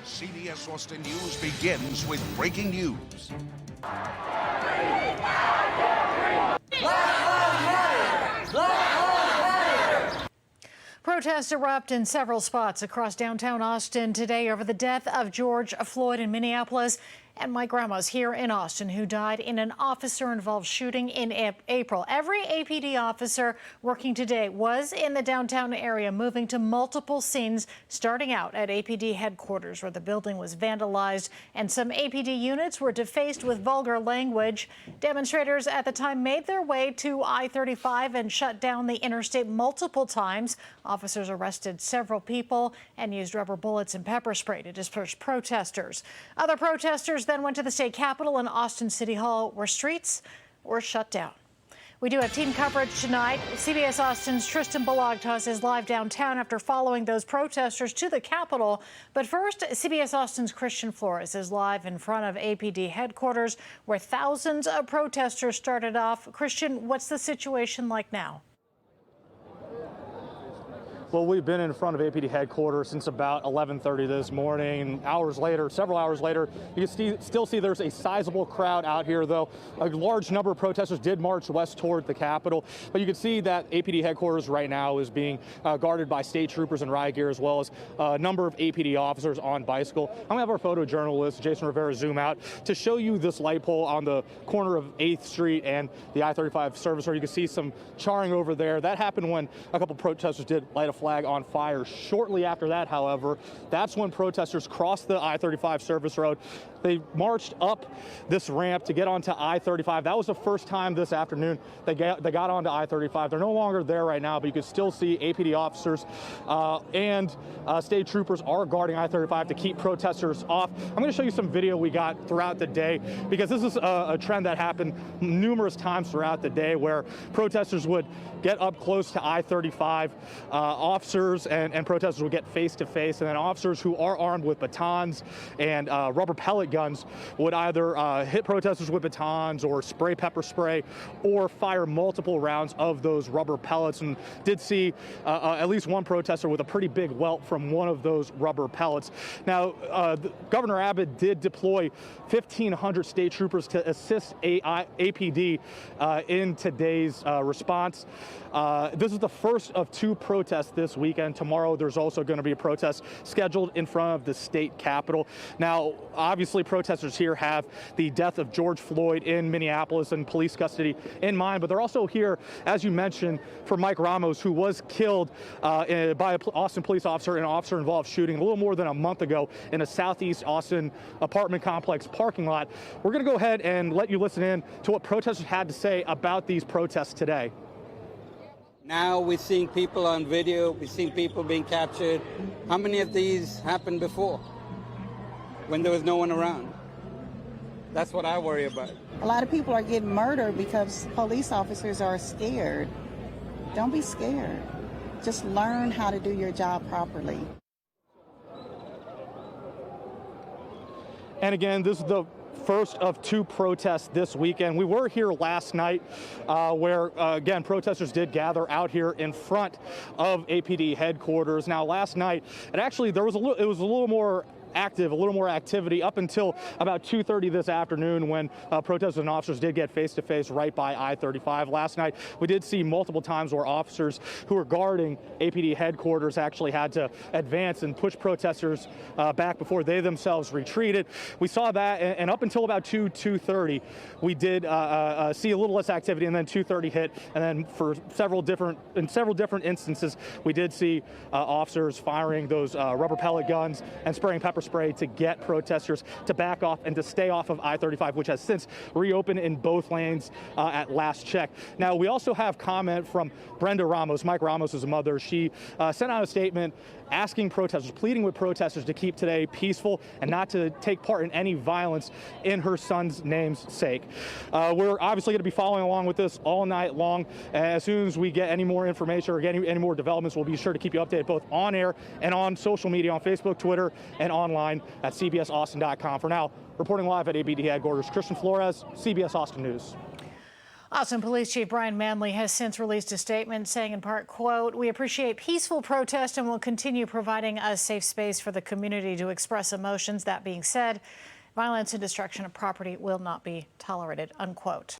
CBS Austin News begins with breaking news. Protests erupt in several spots across downtown Austin today over the death of George Floyd in Minneapolis and Mike Ramos here in Austin, who died in an officer-involved shooting in April. Every APD officer working today was in the downtown area, moving to multiple scenes, starting out at APD headquarters, where the building was vandalized and some APD units were defaced with vulgar language. Demonstrators at the time made their way to I-35 and shut down the interstate multiple times. Officers arrested several people and used rubber bullets and pepper spray to disperse protesters. Other protesters then went to the state capitol and Austin City Hall, where streets were shut down. We do have team coverage tonight. CBS Austin's Tristan Balagtas is live downtown after following those protesters to the Capitol. But first, CBS Austin's Christian Flores is live in front of APD headquarters, where thousands of protesters started off. Christian, what's the situation like now? Well, we've been in front of APD headquarters since about 11:30 this morning. Hours later, several hours later, you can still see there's a sizable crowd out here, though. A large number of protesters did march west toward the Capitol. But you can see that APD headquarters right now is being guarded by state troopers in riot gear, as well as a number of APD officers on bicycle. I'm going to have our photojournalist, Jason Rivera, zoom out to show you this light pole on the corner of 8th Street and the I-35 service road. You can see some charring over there. That happened when a couple protesters did light a flag on fire. Shortly after that, however, that's when protesters crossed the I-35 service road. They marched up this ramp to get onto I-35. That was the first time this afternoon they got onto I-35. They're no longer there right now, but you can still see APD officers and state troopers are guarding I-35 to keep protesters off. I'm going to show you some video we got throughout the day, because this is a trend that happened numerous times throughout the day, where protesters would get up close to I-35. Officers and protesters would get face to face, and then officers who are armed with batons and rubber pellet guns would either hit protesters with batons or spray pepper spray or fire multiple rounds of those rubber pellets, and did see at least one protester with a pretty big welt from one of those rubber pellets. Now, Governor Abbott did deploy 1,500 state troopers to assist APD in today's response. This is the first of two protests this weekend. Tomorrow, there's also going to be a protest scheduled in front of the state capitol. Now, obviously, protesters here have the death of George Floyd in Minneapolis and police custody in mind, but they're also here, as you mentioned, for Mike Ramos, who was killed by an Austin police officer in an officer-involved shooting a little more than a month ago in a southeast Austin apartment complex parking lot. We're going to go ahead and let you listen in to what protesters had to say about these protests today. Now we're seeing people on video, we're seeing people being captured. How many of these happened before, when there was no one around? That's what I worry about. A lot of people are getting murdered because police officers are scared. Don't be scared. Just learn how to do your job properly. And again, this is the first of two protests this weekend. We were here last night where, again, protesters did gather out here in front of APD headquarters. Now, last night, it was a little more active, a little more activity up until about 2:30 this afternoon, when protesters and officers did get face-to-face right by I-35. Last night, we did see multiple times where officers who were guarding APD headquarters actually had to advance and push protesters back before they themselves retreated. We saw that, and up until about 2:30, we did see a little less activity, and then 2:30 hit, and then for several different instances, we did see officers firing those rubber pellet guns and spraying pepper spray to get protesters to back off and to stay off of I-35, which has since reopened in both lanes at last check. Now, we also have comment from Brenda Ramos, Mike Ramos' mother. She sent out a statement asking protesters, pleading with protesters to keep today peaceful and not to take part in any violence in her son's name's sake. We're obviously going to be following along with this all night long. As soon as we get any more information or get any more developments, we'll be sure to keep you updated both on air and on social media, on Facebook, Twitter, and online at cbsaustin.com. For now, reporting live at APD headquarters, Christian Flores, CBS Austin News. Austin Police Chief Brian Manley has since released a statement saying in part, quote, "We appreciate peaceful protest and will continue providing a safe space for the community to express emotions. That being said, violence and destruction of property will not be tolerated," unquote.